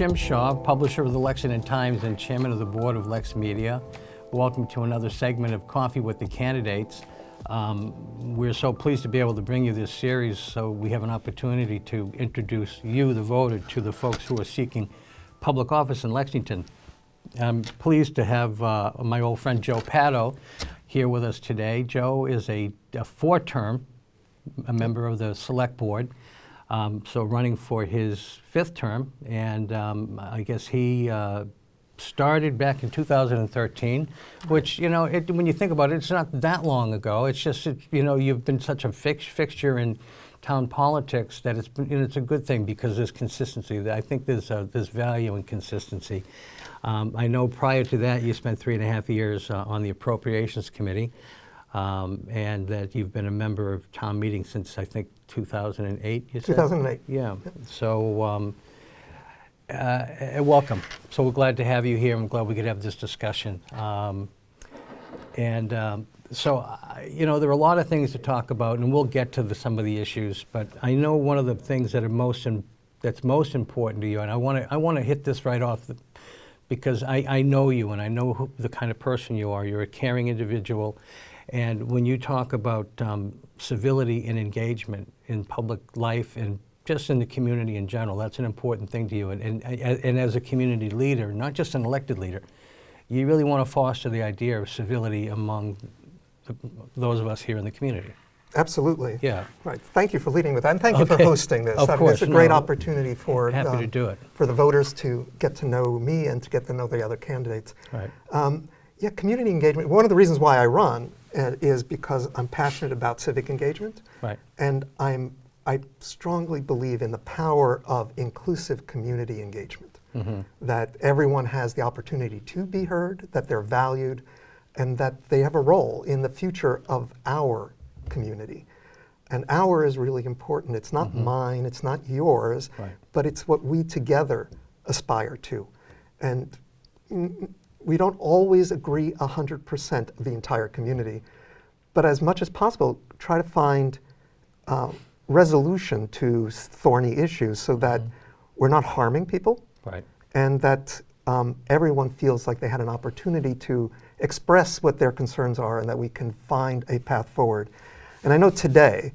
Jim Shaw, publisher of the Lexington Times and chairman of the board of LexMedia. Welcome to another segment of Coffee with the Candidates. We're so pleased to be able to bring you this series so we have an opportunity to introduce you, the voter, to the folks who are seeking public office in Lexington. I'm pleased to have my old friend Joe Pato here with us today. Joe is a four-term member of the select board, so running for his fifth term, and I guess he started back in 2013, which, you know, when you think about it, it's not that long ago. It's just, you know, you've been such a fixture in town politics that it's a good thing because there's consistency. I think there's value in consistency. I know prior to that you spent 3.5 years on the Appropriations Committee, and that you've been a member of town meeting since, I think, 2008, you said? 2008. Yeah. So welcome. So we're glad to have you here. I'm glad we could have this discussion. So, you know, there are a lot of things to talk about, and we'll get to some of the issues, but I know one of the things that are that's most important to you, and I want to hit this right off because I know you, and I know the kind of person you are. You're a caring individual, and when you talk about civility and engagement in public life and just in the community in general, that's an important thing to you. And as a community leader, not just an elected leader, you really want to foster the idea of civility among those of us here in the community. Absolutely. Yeah. Right. Thank you for leading with that, and thank you for hosting this. Of course. It's a great opportunity for happy to do it. For the voters to get to know me and to get to know the other candidates. Right. Yeah, community engagement. One of the reasons why I run is because I'm passionate about civic engagement. Right. And I strongly believe in the power of inclusive community engagement. Mm-hmm. That everyone has the opportunity to be heard, that they're valued, and that they have a role in the future of our community. And our is really important. It's not mine, it's not yours, right, but it's what we together aspire to. And we don't always agree 100% of the entire community, but as much as possible, try to find resolution to thorny issues so that we're not harming people, right, and that everyone feels like they had an opportunity to express what their concerns are and that we can find a path forward. And I know today,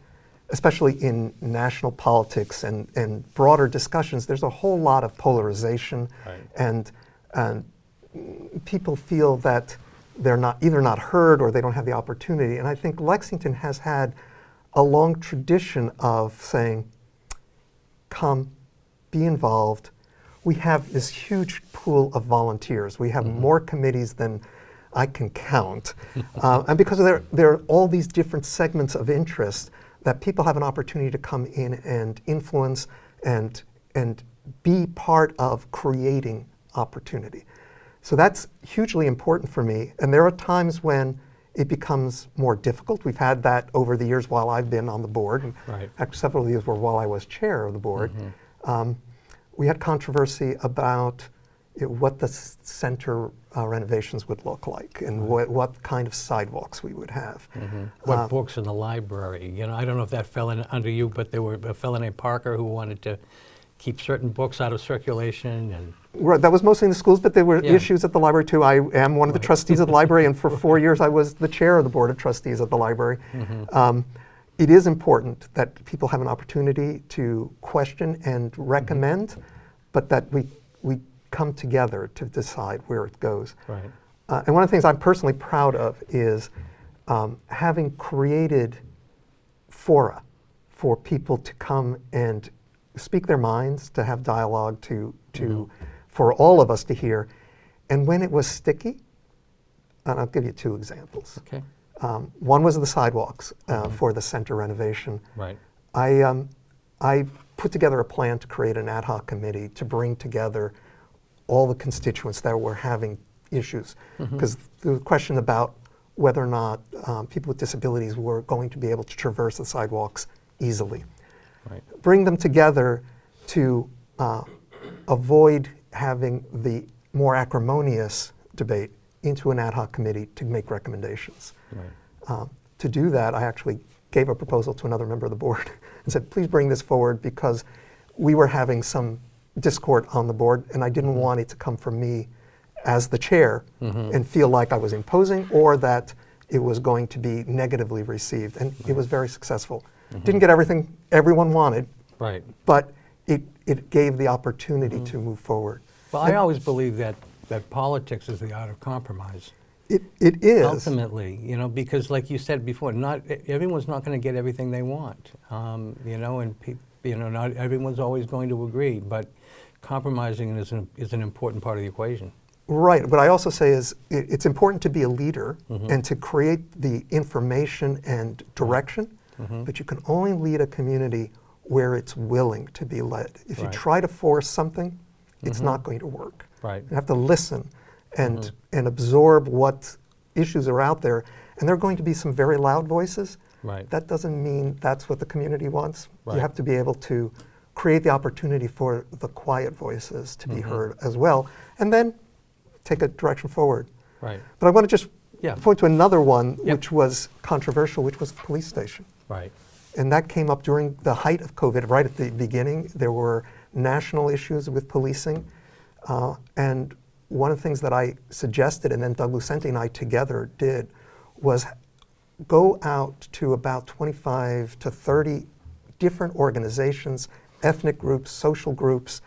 especially in national politics and broader discussions, there's a whole lot of polarization, right, and people feel that they're either not heard or they don't have the opportunity. And I think Lexington has had a long tradition of saying, come, be involved. We have this huge pool of volunteers. We have more committees than I can count. And because there are all these different segments of interest that people have an opportunity to come in and influence and be part of creating opportunity. So that's hugely important for me. And there are times when it becomes more difficult. We've had that over the years while I've been on the board. And right. Actually, several of these were while I was chair of the board. We had controversy about what the center renovations would look like and what kind of sidewalks we would have. What books in the library. You know, I don't know if that fell under you, but there were a fellow named Parker who wanted to keep certain books out of circulation. And right, that was mostly in the schools, but there were issues at the library too. I am one of the trustees of the library, and for 4 years I was the chair of the board of trustees at the library. It is important that people have an opportunity to question and recommend, but that we come together to decide where it goes. Right. And one of the things I'm personally proud of is having created fora for people to come and speak their minds, to have dialogue, for all of us to hear. And when it was sticky, and I'll give you 2 examples. Okay. One was the sidewalks for the center renovation. Right. I put together a plan to create an ad hoc committee to bring together all the constituents that were having issues. Because there was a question about whether or not people with disabilities were going to be able to traverse the sidewalks easily. Right. Bring them together to avoid having the more acrimonious debate into an ad hoc committee to make recommendations. Right. To do that, I actually gave a proposal to another member of the board and said, please bring this forward because we were having some discord on the board, and I didn't want it to come from me as the chair and feel like I was imposing or that it was going to be negatively received. And it was very successful. Didn't get everything everyone wanted, but it gave the opportunity to move forward. Well, I always believe that politics is the art of compromise. It is. Ultimately, you know, because like you said before, not everyone's not going to get everything they want, you know, and not everyone's always going to agree, but compromising is an important part of the equation. Right. What I also say is it's important to be a leader and to create the information and direction, but you can only lead a community where it's willing to be led. If you try to force something, it's not going to work. Right. You have to listen and absorb what issues are out there. And there are going to be some very loud voices. Right. That doesn't mean that's what the community wants. Right. You have to be able to create the opportunity for the quiet voices to be heard as well, and then take a direction forward. Right. But I want to just point to another one which was controversial, which was the police station. Right. And that came up during the height of COVID, right at the beginning. There were national issues with policing. And one of the things that I suggested, and then Doug Lucente and I together did, was go out to about 25 to 30 different organizations, ethnic groups, social groups,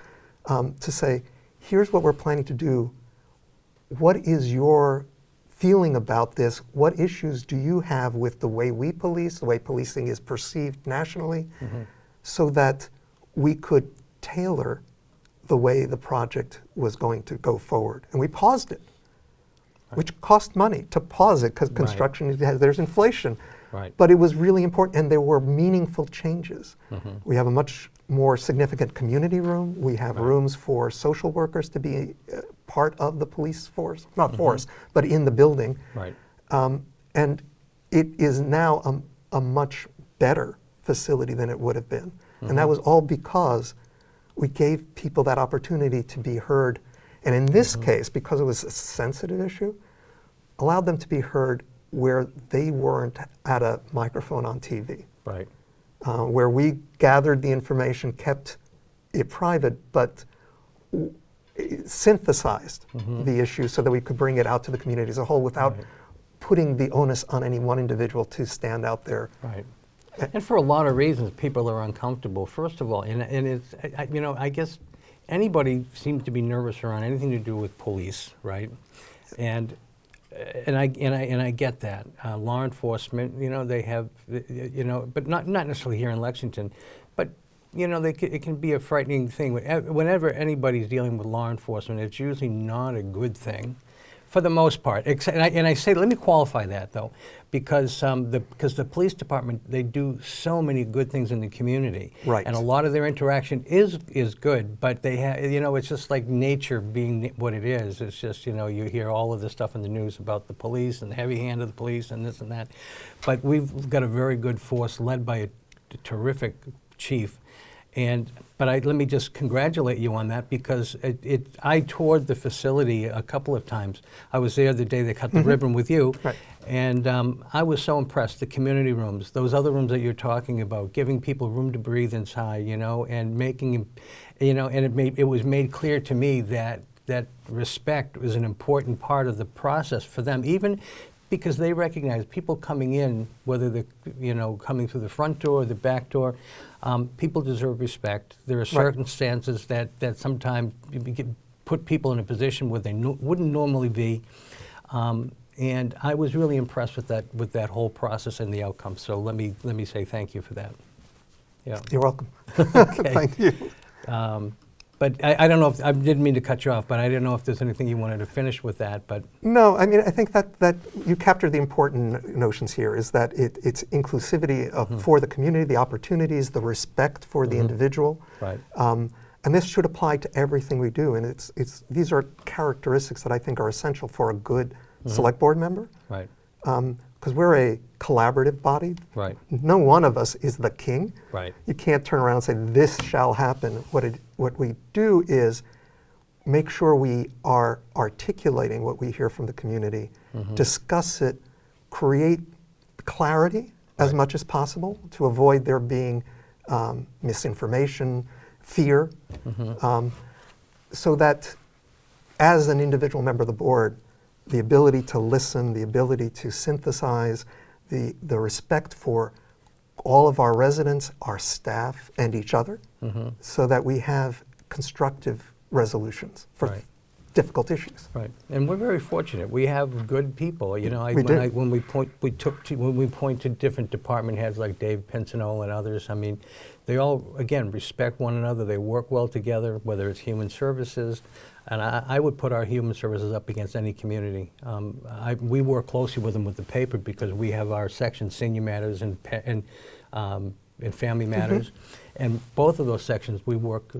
to say, here's what we're planning to do. What is your feeling about this? What issues do you have with the way we police, the way policing is perceived nationally, so that we could tailor the way the project was going to go forward? And we paused it, which cost money to pause it because construction, there's inflation. But it was really important, and there were meaningful changes. We have a much more significant community room. We have rooms for social workers to be part of the police force, not force, but in the building. And it is now a much better facility than it would have been. And that was all because we gave people that opportunity to be heard. And in this case, because it was a sensitive issue, allowed them to be heard where they weren't at a microphone on TV. Where we gathered the information, kept it private, but synthesized the issue so that we could bring it out to the community as a whole without putting the onus on any one individual to stand out there. And for a lot of reasons, people are uncomfortable. First of all, and it's, you know, I guess anybody seems to be nervous around anything to do with police, right? And I get that. Law enforcement, you know, they have, you know, but not necessarily here in Lexington, but you know, it can be a frightening thing. Whenever anybody's dealing with law enforcement, it's usually not a good thing, for the most part. And I say, let me qualify that though, because the police department, they do so many good things in the community, and a lot of their interaction is good. But they have, you know, it's just like nature being what it is. It's just, you know, you hear all of this stuff in the news about the police and the heavy hand of the police and this and that. But we've got a very good force led by a terrific chief. But let me just congratulate you on that, because I toured the facility a couple of times. I was there the day they cut the ribbon with you, and I was so impressed. The community rooms, those other rooms that you're talking about, giving people room to breathe inside, you know, and making, you know, and it was made clear to me that respect was an important part of the process for them, even because they recognize people coming in, whether they're, you know, coming through the front door or the back door, people deserve respect. There are circumstances that sometimes put people in a position where they wouldn't normally be. And I was really impressed with that whole process and the outcome. So let me say thank you for that. Yeah. You're welcome. Okay. Thank you. But I don't know if, I didn't mean to cut you off, but I didn't know if there's anything you wanted to finish with that. But no, I mean, I think that you captured the important notions here, is that it's inclusivity for the community, the opportunities, the respect for the individual. And this should apply to everything we do. And these are characteristics that I think are essential for a good select board member. Because we're a collaborative body. No one of us is the king. You can't turn around and say, this shall happen. What we do is make sure we are articulating what we hear from the community, discuss it, create clarity as much as possible to avoid there being misinformation, fear, so that as an individual member of the board, the ability to listen, the ability to synthesize, the respect for all of our residents, our staff, and each other, so that we have constructive resolutions for difficult issues. Right, and we're very fortunate. We have good people. You know, when we point to different department heads like Dave Pinsonol and others. I mean, they all again respect one another. They work well together, whether it's human services, and I would put our human services up against any community. We work closely with them with the paper because we have our section, Senior Matters and Family Matters, and both of those sections we work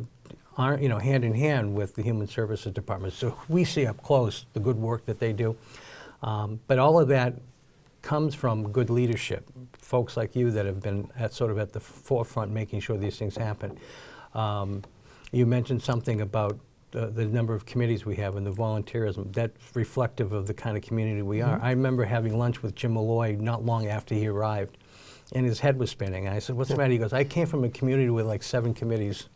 hand in hand with the Human Services Department. So we see up close the good work that they do. But all of that comes from good leadership, folks like you that have been at the forefront making sure these things happen. You mentioned something about the number of committees we have and the volunteerism. That's reflective of the kind of community we are. I remember having lunch with Jim Malloy not long after he arrived, and his head was spinning. And I said, "What's the matter?" He goes, "I came from a community with like 7 committees."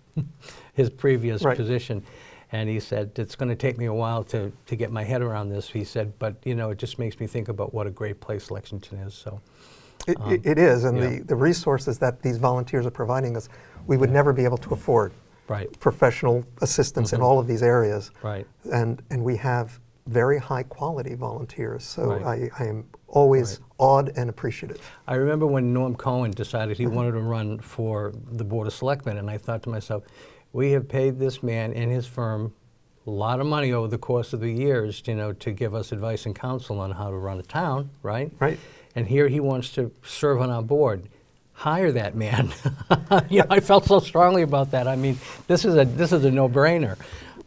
His previous position, and he said, "It's going to take me a while to get my head around this." He said, "But you know, it just makes me think about what a great place Lexington is." So it is, and the resources that these volunteers are providing us, we would never be able to afford. Professional assistance in all of these areas, and we have very high quality volunteers. So I am always awed and appreciative. I remember when Norm Cohen decided he wanted to run for the Board of Selectmen, and I thought to myself, we have paid this man and his firm a lot of money over the course of the years, you know, to give us advice and counsel on how to run a town, right? And here he wants to serve on our board. Hire that man. You know, I felt so strongly about that. I mean, this is a no-brainer.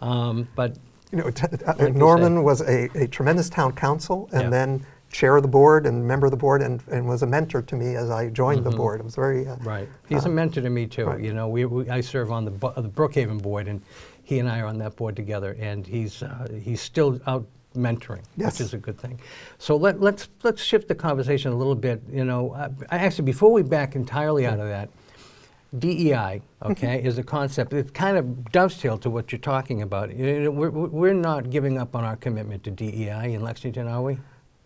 But you know, Norman was a tremendous town council, and then chair of the board and member of the board, and was a mentor to me as I joined the board. It was very He's a mentor to me too. You know, I serve on the Brookhaven board, and he and I are on that board together, and he's still out mentoring, which is a good thing. So let's shift the conversation a little bit. You know, actually, before we back entirely out of that, DEI, is a concept. It kind of dovetails to what you're talking about. You know, we're not giving up on our commitment to DEI in Lexington, are we?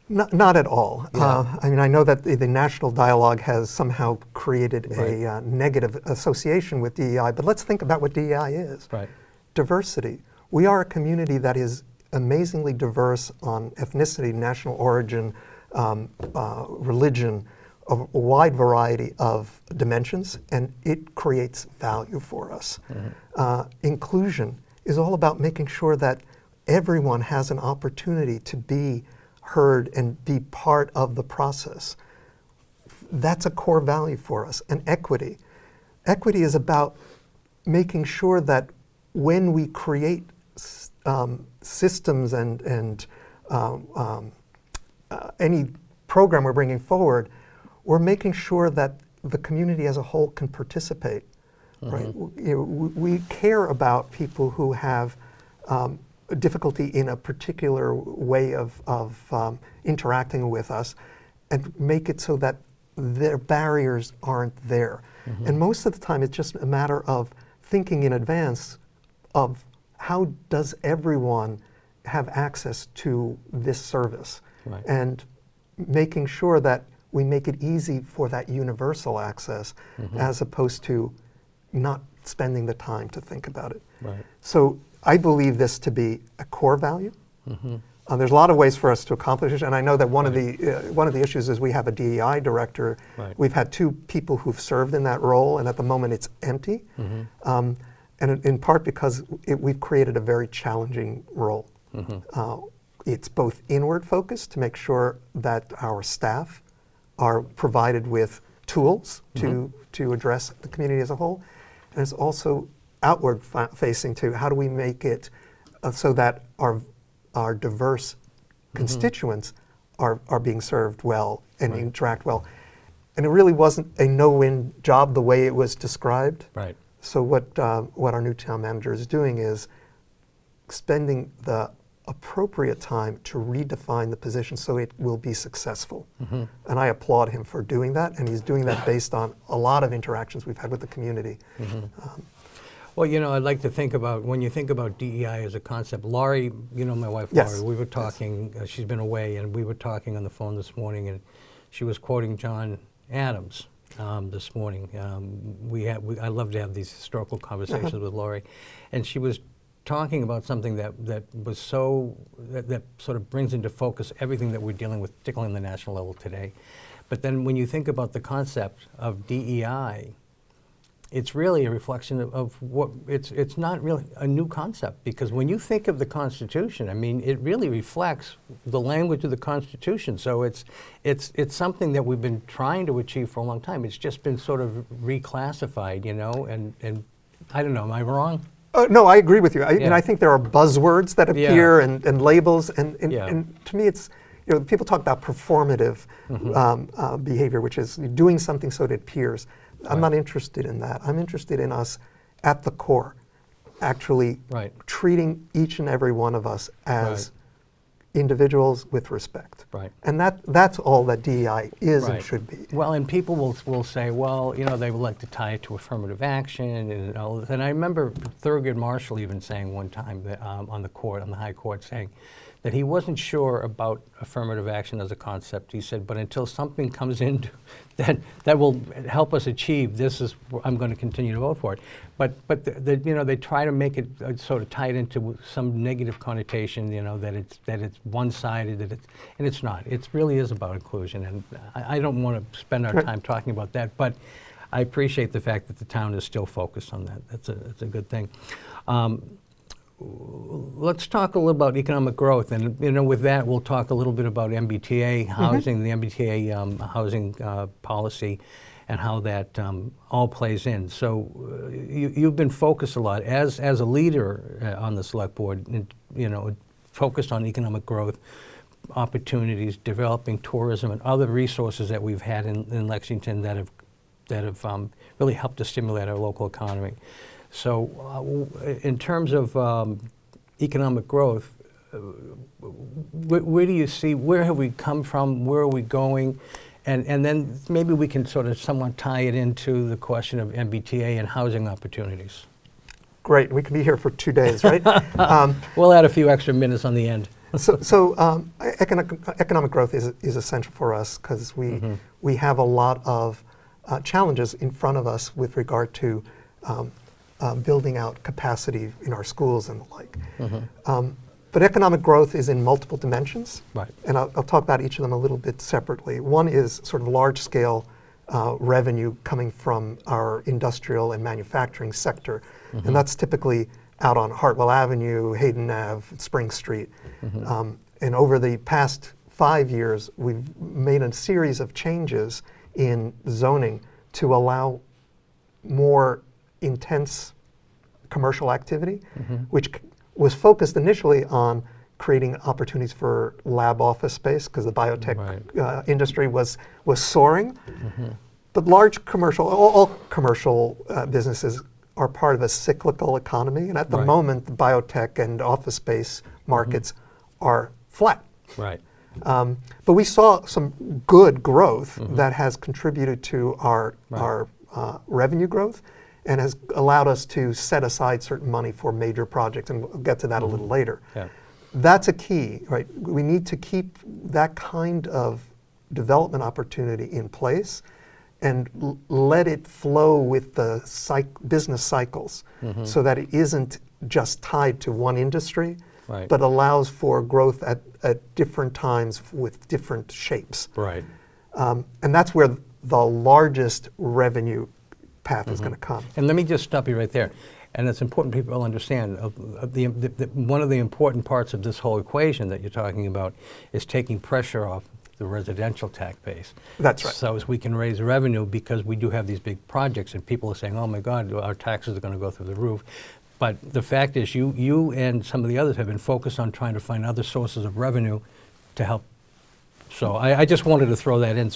Not at all. I mean, I know that the national dialogue has somehow created a negative association with DEI, but let's think about what DEI is. Diversity. We are a community that is amazingly diverse on ethnicity, national origin, religion, a wide variety of dimensions, and it creates value for us. Inclusion is all about making sure that everyone has an opportunity to be heard and be part of the process. That's a core value for us. And equity. Equity is about making sure that when we create systems and any program we're bringing forward, we're making sure that the community as a whole can participate. Right? You know, we care about people who have difficulty in a particular way of interacting with us, and make it so that their barriers aren't there. And most of the time, it's just a matter of thinking in advance of how does everyone have access to this service, and making sure that we make it easy for that universal access, as opposed to not spending the time to think about it. So I believe this to be a core value. There's a lot of ways for us to accomplish it, and I know that one of the issues is we have a DEI director. We've had 2 people who've served in that role, and at the moment it's empty. And in part because we've created a very challenging role. It's both inward focused to make sure that our staff are provided with tools to address the community as a whole, and it's also outward facing to how do we make it so that our diverse constituents are being served well and interact well. And it really wasn't a no-win job the way it was described. So what our new town manager is doing is spending the appropriate time to redefine the position so it will be successful. And I applaud him for doing that, and he's doing that based on a lot of interactions we've had with the community. Well, I'd like to think about, when you think about DEI as a concept, Laurie, my wife Yes. Laurie, we were talking, she's been away, and we were talking on the phone this morning, and she was quoting John Adams this morning. I love to have these historical conversations with Laurie, and she was talking about something that was that sort of brings into focus everything that we're dealing with, particularly on the national level today. But then when you think about the concept of DEI, it's really a reflection of what it's not really a new concept, because when you think of the Constitution, I mean, it really reflects the language of the Constitution. So it's something that we've been trying to achieve for a long time. It's just been sort of reclassified, and I don't know, am I wrong? No, I agree with you. And I think there are buzzwords that appear and labels, and to me it's, people talk about performative behavior, which is doing something so that it appears. I'm not interested in that. I'm interested in us at the core, actually treating each and every one of us as individuals with respect. And that's all that DEI is and should be. Well, and people will say, well, they would like to tie it to affirmative action and all this. And I remember Thurgood Marshall even saying one time that, on the High Court, saying that he wasn't sure about affirmative action as a concept. He said, but until something comes in that will help us achieve this, I'm going to continue to vote for it. But they try to make it sort of tie it into some negative connotation, that it's one-sided, and it's not. It really is about inclusion, and I don't want to spend our time talking about that, but I appreciate the fact that the town is still focused on that. That's a good thing. Let's talk a little about economic growth, and with that we'll talk a little bit about MBTA housing, the MBTA housing policy, and how that all plays in. So you've been focused a lot as a leader on the select board, focused on economic growth, opportunities, developing tourism, and other resources that we've had in Lexington that have really helped to stimulate our local economy. So in terms of economic growth, where do you see, where have we come from, where are we going? And then maybe we can sort of somewhat tie it into the question of MBTA and housing opportunities. Great, we can be here for 2 days, right? We'll add a few extra minutes on the end. So economic growth is essential for us, because we have a lot of challenges in front of us with regard to building out capacity in our schools and the like. But economic growth is in multiple dimensions, and I'll talk about each of them a little bit separately. One is sort of large-scale revenue coming from our industrial and manufacturing sector, and that's typically out on Hartwell Avenue, Hayden Ave, Spring Street. And over the past 5 years, we've made a series of changes in zoning to allow more intense commercial activity, which was focused initially on creating opportunities for lab office space, because the biotech industry was soaring. But large commercial, all commercial businesses are part of a cyclical economy, and at the moment, the biotech and office space markets are flat. But we saw some good growth that has contributed to our revenue growth, and has allowed us to set aside certain money for major projects, and we'll get to that a little later. That's a key, right? We need to keep that kind of development opportunity in place and let it flow with the business cycles, so that it isn't just tied to one industry, but allows for growth at different times with different shapes. And that's where the largest revenue path is going to come. And let me just stop you right there. And it's important people understand, one of the important parts of this whole equation that you're talking about is taking pressure off the residential tax base. That's right. So as we can raise revenue, because we do have these big projects, and people are saying, oh my God, our taxes are going to go through the roof. But the fact is, you and some of the others have been focused on trying to find other sources of revenue to help. So I just wanted to throw that in,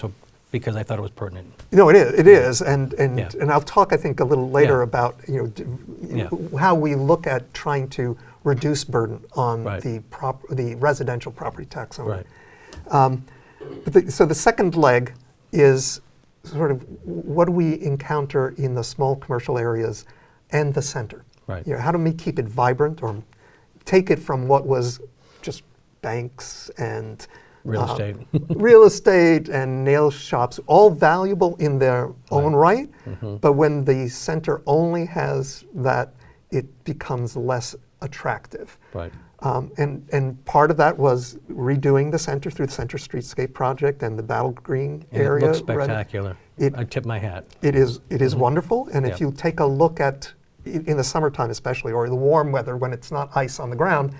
because I thought it was pertinent. No, it is, and I'll talk, I think, a little later about how we look at trying to reduce burden on the residential property tax owner. So the second leg is sort of what do we encounter in the small commercial areas, and the center. Right. How do we keep it vibrant, or take it from what was just banks and real estate and nail shops, all valuable in their own right, but when the center only has that, it becomes less attractive. Right. And part of that was redoing the center through the Center Streetscape project and the Battle Green area. It looks spectacular. I tip my hat. It is wonderful, and if you take a look at, in the summertime especially, or the warm weather when it's not ice on the ground,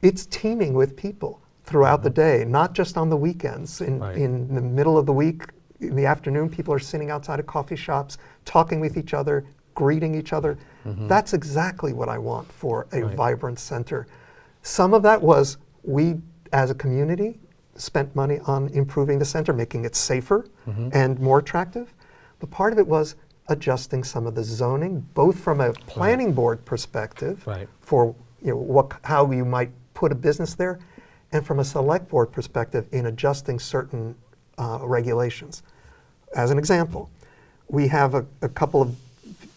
it's teeming with people throughout the day, not just on the weekends. In the middle of the week, in the afternoon, people are sitting outside of coffee shops, talking with each other, greeting each other. That's exactly what I want for a vibrant center. Some of that was we, as a community, spent money on improving the center, making it safer and more attractive. But part of it was adjusting some of the zoning, both from a planning board perspective for how you might put a business there, and from a select board perspective in adjusting certain regulations. As an example, we have a couple of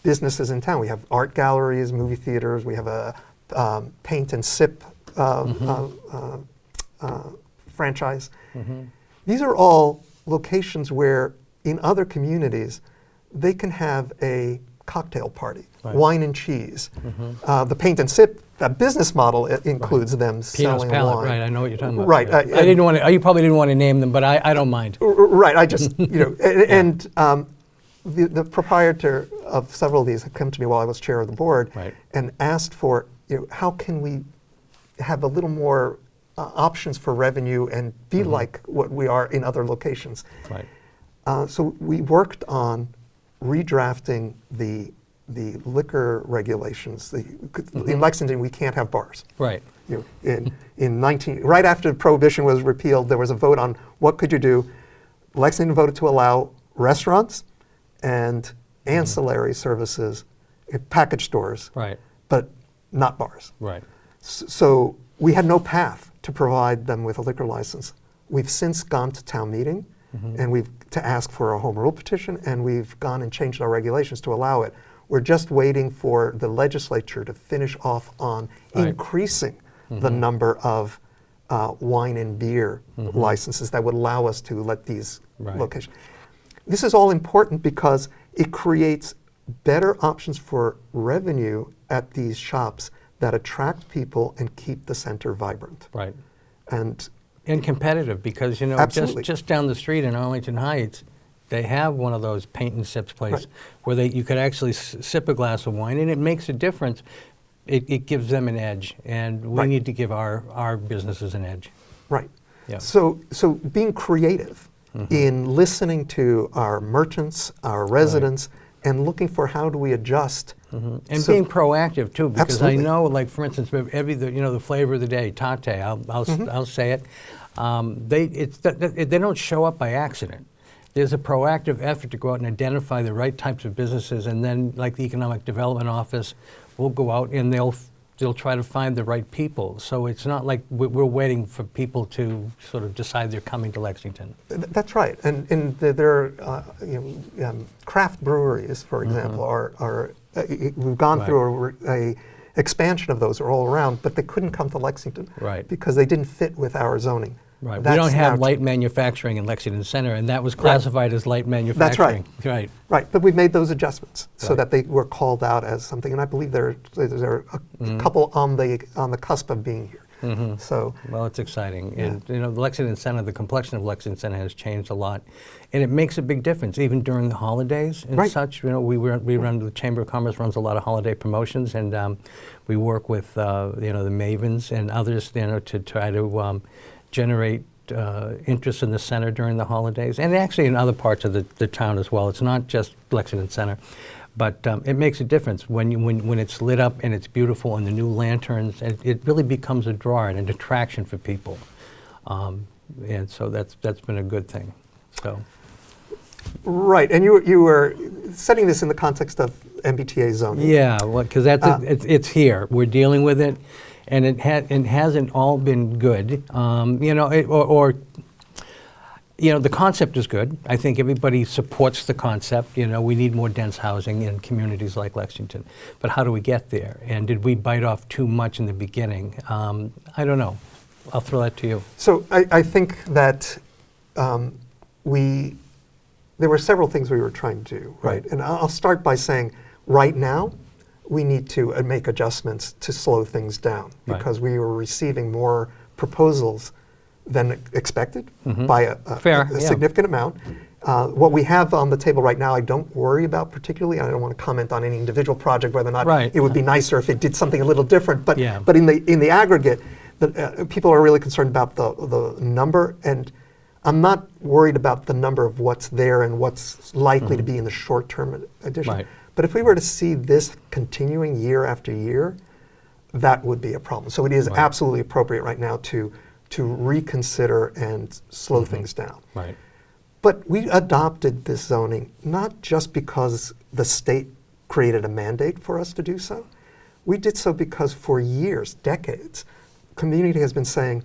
businesses in town. We have art galleries, movie theaters, we have a paint and sip franchise. These are all locations where in other communities they can have a cocktail party, wine and cheese. The paint and sip, that business model includes them selling wine. Right, I know what you're talking about. Right. I didn't want to. You probably didn't want to name them, but I don't mind. Right. I just and the proprietor of several of these had come to me while I was chair of the board and asked for how can we have a little more options for revenue and be like what we are in other locations. So we worked on redrafting the liquor regulations. In Lexington, we can't have bars. Right. Right after Prohibition was repealed, there was a vote on what could you do. Lexington voted to allow restaurants and ancillary services, package stores, but not bars. Right. So we had no path to provide them with a liquor license. We've since gone to town meeting and to ask for a home rule petition, and we've gone and changed our regulations to allow it. We're just waiting for the legislature to finish off on increasing the number of wine and beer licenses that would allow us to let these locations. This is all important because it creates better options for revenue at these shops that attract people and keep the center vibrant. Right. And competitive, because just down the street in Arlington Heights, they have one of those paint and sips places where you could actually sip a glass of wine, and it makes a difference. It gives them an edge, and we need to give our businesses an edge. Right. Yeah. So being creative in listening to our merchants, our residents, and looking for how do we adjust. And being proactive too, because I know, like for instance, the flavor of the day, Tate, I'll say it. They don't show up by accident. There's a proactive effort to go out and identify the right types of businesses, and then like the Economic Development Office will go out and they'll try to find the right people. So it's not like we're waiting for people to sort of decide they're coming to Lexington. That's right, and there are craft breweries, for example, we've gone through a expansion of those are all around, but they couldn't come to Lexington because they didn't fit with our zoning. Right. We don't have light manufacturing in Lexington Center, and that was classified as light manufacturing. That's right. Right, but we've made those adjustments so that they were called out as something, and I believe there are a couple on the cusp of being here. So well, it's exciting, and the Lexington Center, the complexion of Lexington Center has changed a lot, and it makes a big difference even during the holidays and such. We run the Chamber of Commerce runs a lot of holiday promotions, and we work with the Mavens and others to try to generate interest in the center during the holidays, and actually in other parts of the town as well. It's not just Lexington Center, but it makes a difference when it's lit up and it's beautiful, and the new lanterns. It really becomes a draw and an attraction for people, and so that's been a good thing. So. Right, and you were setting this in the context of MBTA zoning. Yeah, well, because it's here. We're dealing with it. And it hasn't all been good, or the concept is good. I think everybody supports the concept. We need more dense housing in communities like Lexington. But how do we get there? And did we bite off too much in the beginning? I don't know. I'll throw that to you. So I think that there were several things we were trying to do, right? And I'll start by saying, right now, we need to make adjustments to slow things down because we were receiving more proposals than expected by a significant amount. What we have on the table right now, I don't worry about particularly. I don't want to comment on any individual project, whether or not it would be nicer if it did something a little different. But in the aggregate, people are really concerned about the number, and I'm not worried about the number of what's there and what's likely to be in the short-term addition. But if we were to see this continuing year after year, that would be a problem. So it is absolutely appropriate right now to reconsider and slow things down. But we adopted this zoning not just because the state created a mandate for us to do so. We did so because for years, decades, community has been saying,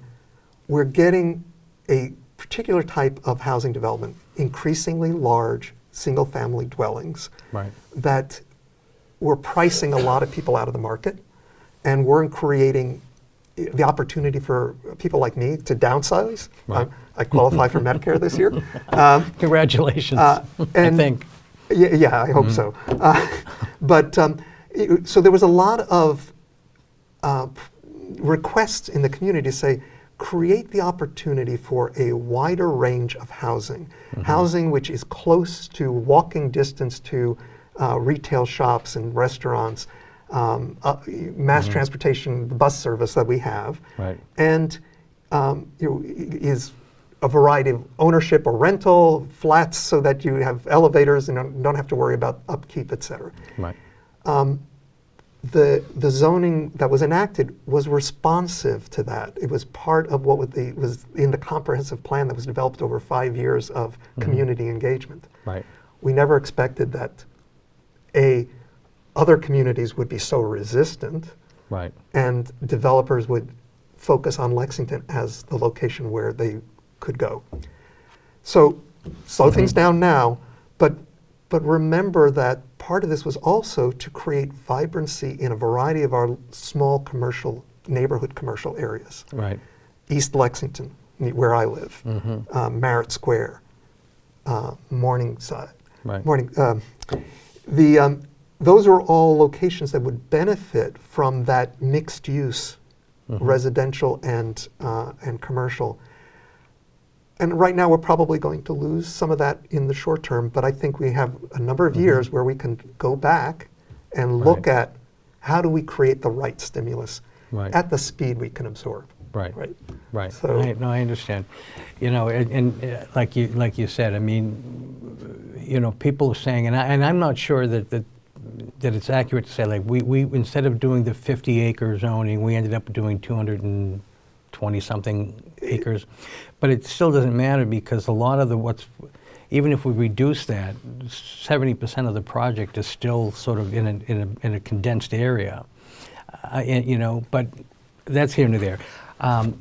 we're getting a particular type of housing development, increasingly large single-family dwellings that were pricing a lot of people out of the market and weren't creating the opportunity for people like me to downsize. I qualify for Medicare this year. Congratulations, I think. Yeah, I hope so. So there was a lot of requests in the community to say, create the opportunity for a wider range of housing, housing which is close to walking distance to retail shops and restaurants, mass transportation, the bus service that we have, and is a variety of ownership or rental, flats so that you have elevators and don't have to worry about upkeep, et cetera. The zoning that was enacted was responsive to that. It was part of what was in the comprehensive plan that was developed over 5 years of community engagement. We never expected that other communities would be so resistant and developers would focus on Lexington as the location where they could go. So slow things down now, but remember that part of this was also to create vibrancy in a variety of our small neighborhood commercial areas. East Lexington, where I live, Merritt Square, Morningside. Those are all locations that would benefit from that mixed use, residential and commercial. And right now we're probably going to lose some of that in the short term, but I think we have a number of years where we can go back and look at how do we create the right stimulus at the speed we can absorb. So, I understand. And like you said, I mean, people are saying, and I'm not sure that it's accurate to say, like, we instead of doing the 50-acre zoning, we ended up doing 220-something acres. But it still doesn't matter because a lot of even if we reduce that, 70% of the project is still sort of in a condensed area. But that's here and there. I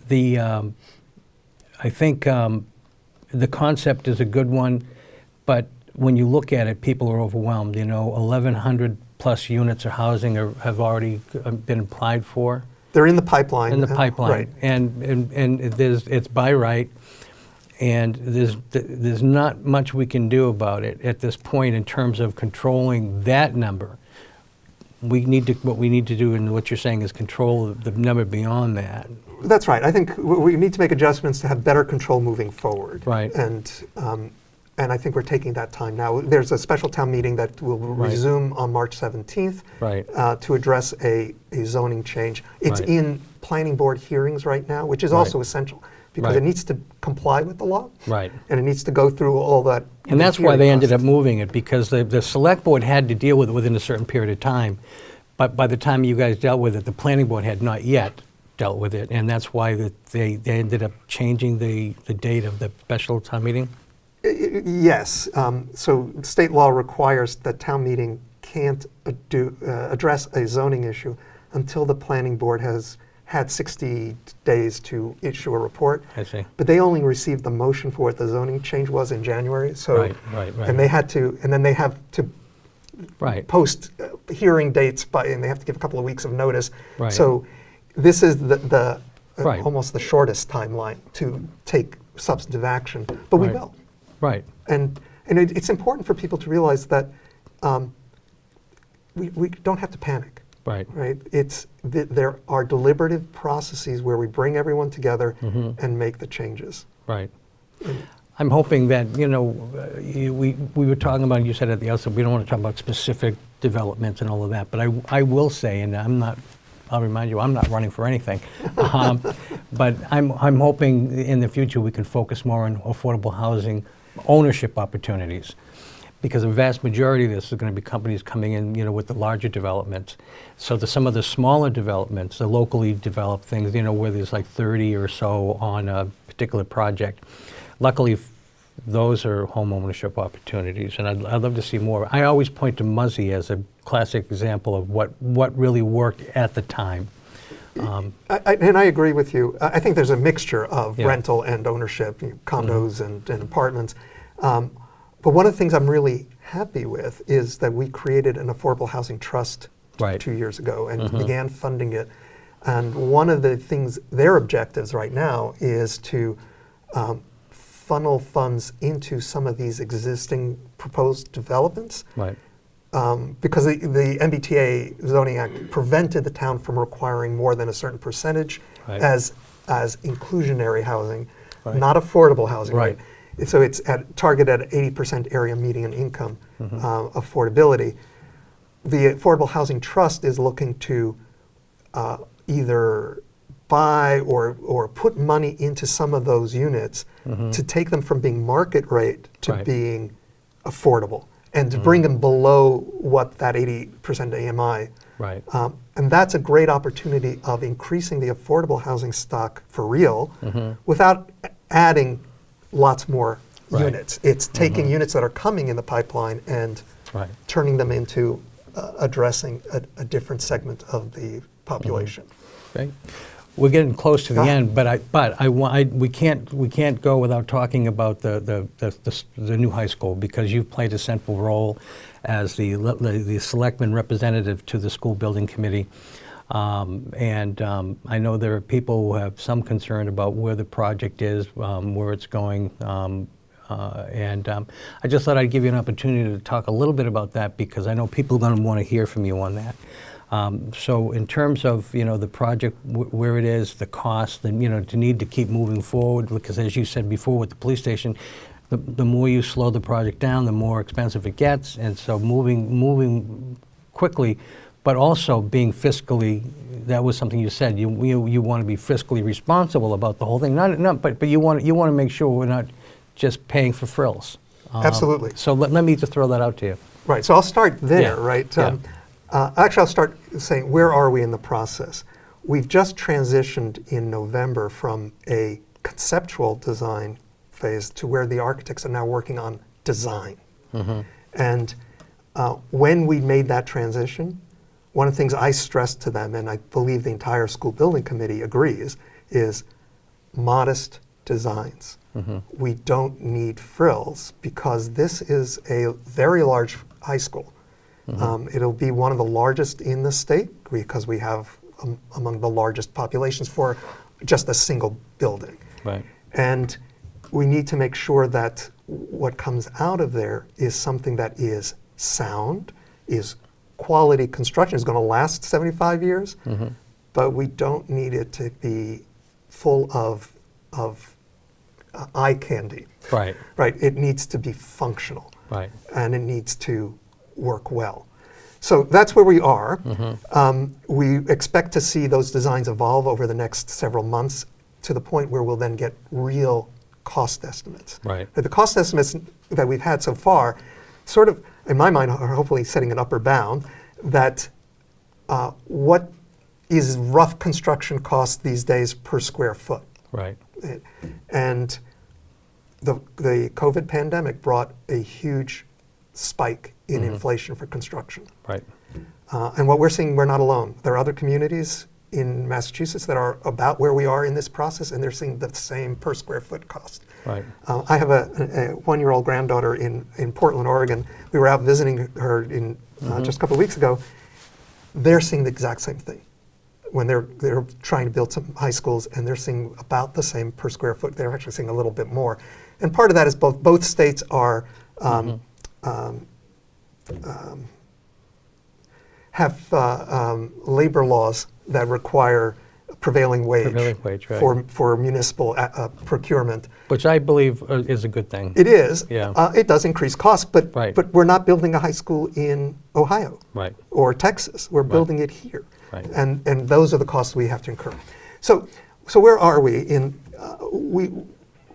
think the concept is a good one, but when you look at it, people are overwhelmed. 1,100 plus units of housing have already been applied for. They're in the pipeline. And it's by right, and there's not much we can do about it at this point in terms of controlling that number. What we need to do, and what you're saying, is control the number beyond that. That's right. I think we need to make adjustments to have better control moving forward. And I think we're taking that time now. There's a special town meeting that will resume on March 17th to address a zoning change. It's in planning board hearings right now, which is also essential because it needs to comply with the law. And it needs to go through all that. And that's why they ended up moving it, because the select board had to deal with it within a certain period of time. But by the time you guys dealt with it, the planning board had not yet dealt with it. And that's why they ended up changing the date of the special town meeting. Yes. So state law requires that town meeting can't address a zoning issue until the planning board has had 60 days to issue a report. I see. But they only received the motion for what the zoning change was in January. So, Right. and they had to, and then they have to post hearing dates and they have to give a couple of weeks of notice. Right. So this is the Right. almost the shortest timeline to take substantive action, but we will. Right. And it's important for people to realize that we don't have to panic. Right. Right. There are deliberative processes where we bring everyone together and make the changes. Right. I'm hoping that, we were talking about, you said at the outset, we don't want to talk about specific developments and all of that, but I will say, and I'll remind you, I'm not running for anything, but I'm hoping in the future we can focus more on affordable housing ownership opportunities, because a vast majority of this is going to be companies coming in, with the larger developments. So some of the smaller developments, the locally developed things, where there's like 30 or so on a particular project, luckily those are home ownership opportunities, and I'd love to see more. I always point to Muzzy as a classic example of what really worked at the time. And I agree with you. I think there's a mixture of rental and ownership, condos and apartments. But one of the things I'm really happy with is that we created an affordable housing trust 2 years ago and began funding it. And one of the things, their objectives right now is to funnel funds into some of these existing proposed developments. Right. Because the MBTA zoning act prevented the town from requiring more than a certain percentage as inclusionary housing, not affordable housing. Right. So it's targeted at 80% area median income affordability. The Affordable Housing Trust is looking to either buy or put money into some of those units to take them from being market rate to being affordable, and to bring them below what that 80% AMI. Right. And that's a great opportunity of increasing the affordable housing stock for real without adding lots more units. It's taking units that are coming in the pipeline and turning them into addressing a different segment of the population. Great. We're getting close to the end, but we can't go without talking about the new high school, because you've played a central role as the selectman representative to the school building committee, and I know there are people who have some concern about where the project is, where it's going, and I just thought I'd give you an opportunity to talk a little bit about that, because I know people are going to want to hear from you on that. So in terms of the project, where it is, the cost, and the need to keep moving forward, because as you said before with the police station, the more you slow the project down, the more expensive it gets, and so moving quickly, but also being fiscally, that was something you said, you want to be fiscally responsible about the whole thing, but you want to make sure we're not just paying for frills. Absolutely. So let me just throw that out to you. Right. So I'll start there. Right. Actually, I'll start saying, where are we in the process? We've just transitioned in November from a conceptual design phase to where the architects are now working on design. And when we made that transition, one of the things I stressed to them, and I believe the entire school building committee agrees, is modest designs. We don't need frills, because this is a very large high school. It'll be one of the largest in the state, because we have among the largest populations for just a single building. Right. And we need to make sure that what comes out of there is something that is sound, is quality construction, is going to last 75 years, but we don't need it to be full of eye candy. Right. Right. It needs to be functional. Right. And it needs to work well. So that's where we are. We expect to see those designs evolve over the next several months to the point where we'll then get real cost estimates. Right. The cost estimates that we've had so far sort of, in my mind, are hopefully setting an upper bound that what is rough construction cost these days per square foot. Right. And the COVID pandemic brought a huge spike in inflation for construction. Right. And what we're seeing, we're not alone. There are other communities in Massachusetts that are about where we are in this process, and they're seeing the same per square foot cost. Right. I have a one-year-old granddaughter in Portland, Oregon. We were out visiting her in just a couple of weeks ago. They're seeing the exact same thing when they're trying to build some high schools, and they're seeing about the same per square foot. They're actually seeing a little bit more, and part of that is both states are have labor laws that require prevailing wage, right. for municipal procurement. Which I believe is a good thing. It is. Yeah. It does increase costs, but Right. but we're not building a high school in Ohio Right. or Texas. We're building it here, Right. and those are the costs we have to incur. So where are we in?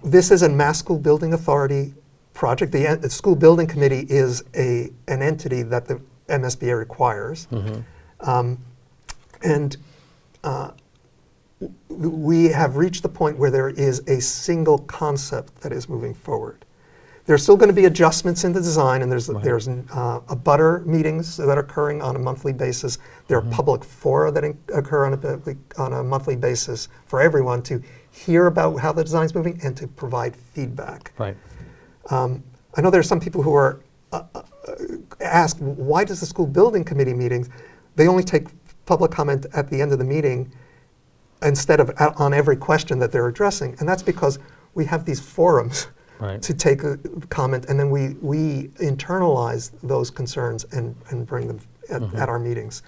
This is a Mass School Building Authority project. The School Building Committee is an entity that the MSBA requires, and we have reached the point where there is a single concept that is moving forward. There's still going to be adjustments in the design, and there's a butter meetings that are occurring on a monthly basis. There are public fora that occur on a monthly basis for everyone to hear about how the design's moving and to provide feedback. Right. I know there are some people who are asked, why does the school building committee meetings, they only take public comment at the end of the meeting instead of on every question that they're addressing. And that's because we have these forums to take a comment, and then we internalize those concerns and bring them at our meetings.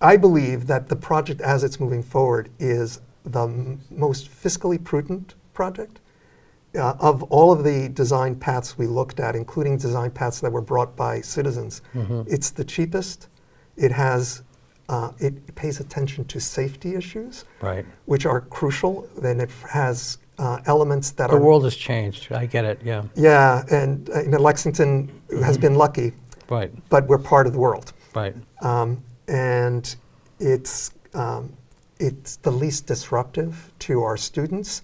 I believe that the project as it's moving forward is the most fiscally prudent project. Of all of the design paths we looked at, including design paths that were brought by citizens, it's the cheapest. It has, it pays attention to safety issues, which are crucial. Then it has elements that the world has changed. I get it. Yeah. Yeah, and Lexington has been lucky, but we're part of the world. And it's the least disruptive to our students.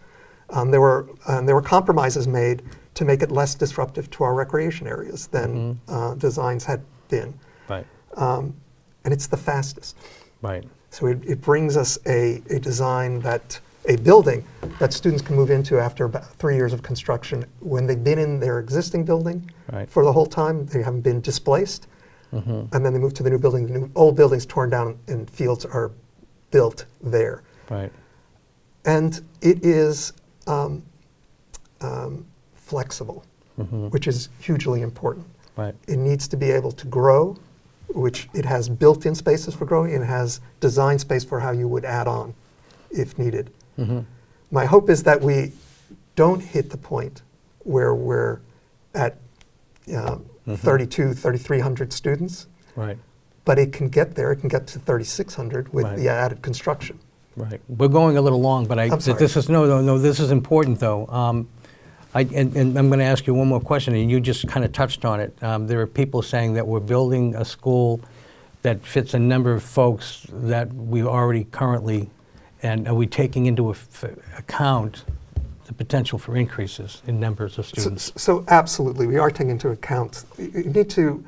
There were compromises made to make it less disruptive to our recreation areas than designs had been. And it's the fastest. So it brings us a design a building that students can move into after about 3 years of construction when they've been in their existing building for the whole time. They haven't been displaced. And then they move to the new building. The old building's torn down and fields are built there. And it is flexible, which is hugely important. It needs to be able to grow, which it has built-in spaces for growing, and it has design space for how you would add on if needed. My hope is that we don't hit the point where we're at 3,300 students, but it can get there. It can get to 3,600 with the added construction. We're going a little long, but this is this is important though. And I'm going to ask you one more question, and you just kind of touched on it. There are people saying that we're building a school that fits a number of folks that we already currently, and are we taking into account the potential for increases in numbers of students? So absolutely, we are taking into account. You need to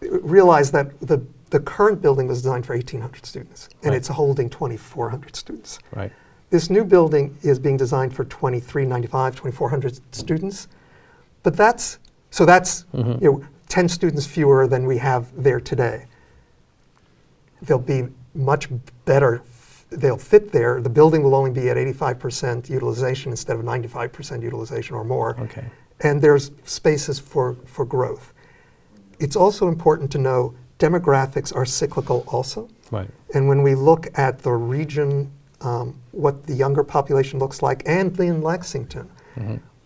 realize that the current building was designed for 1,800 students, and it's holding 2,400 students. This new building is being designed for 2,395, 2,400 students, but that's 10 students fewer than we have there today. They'll be much better. They'll fit there. The building will only be at 85% utilization instead of 95% utilization or more. And there's spaces for growth. It's also important to know demographics are cyclical also. And when we look at the region, what the younger population looks like, and in Lexington,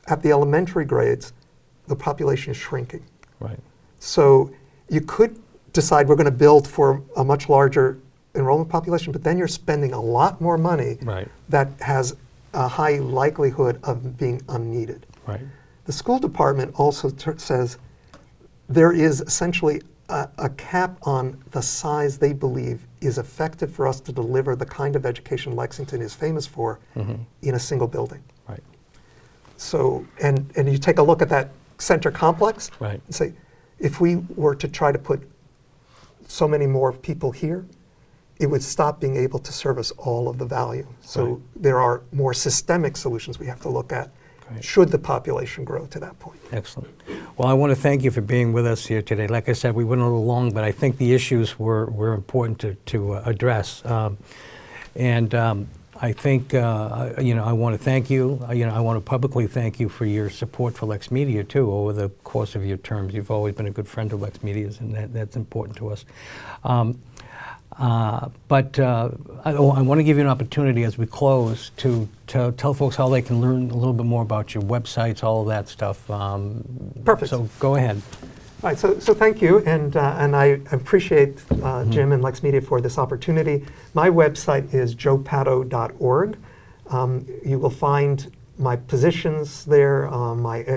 at the elementary grades, the population is shrinking. So you could decide we're going to build for a much larger enrollment population, but then you're spending a lot more money that has a high likelihood of being unneeded. The school department also says there is essentially a cap on the size they believe is effective for us to deliver the kind of education Lexington is famous for in a single building. So, and you take a look at that center complex and say, if we were to try to put so many more people here, it would stop being able to service all of the value. So Right. there are more systemic solutions we have to look at Great. should the population grow to that point. Excellent. Well, I want to thank you for being with us here today. Like I said, we went a little long, but I think the issues were important to address. I think, I want to thank you. I want to publicly thank you for your support for LexMedia, too, over the course of your terms. You've always been a good friend of LexMedia's, and that's important to us. I want to give you an opportunity as we close to tell folks how they can learn a little bit more about your websites, all of that stuff. Perfect. So go ahead. All right, so thank you, and I appreciate Jim and LexMedia for this opportunity. My website is joepato.org. You will find my positions there.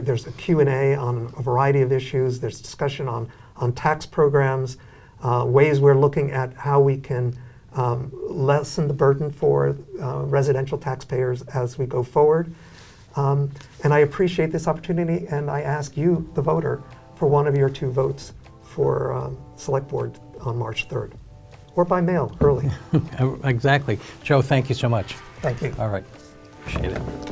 There's a Q&A on a variety of issues. There's discussion on tax programs, ways we're looking at how we can lessen the burden for residential taxpayers as we go forward. And I appreciate this opportunity, and I ask you, the voter, for one of your 2 votes for Select Board on March 3rd, or by mail early. Exactly. Joe, thank you so much. Thank you. All right. Appreciate it.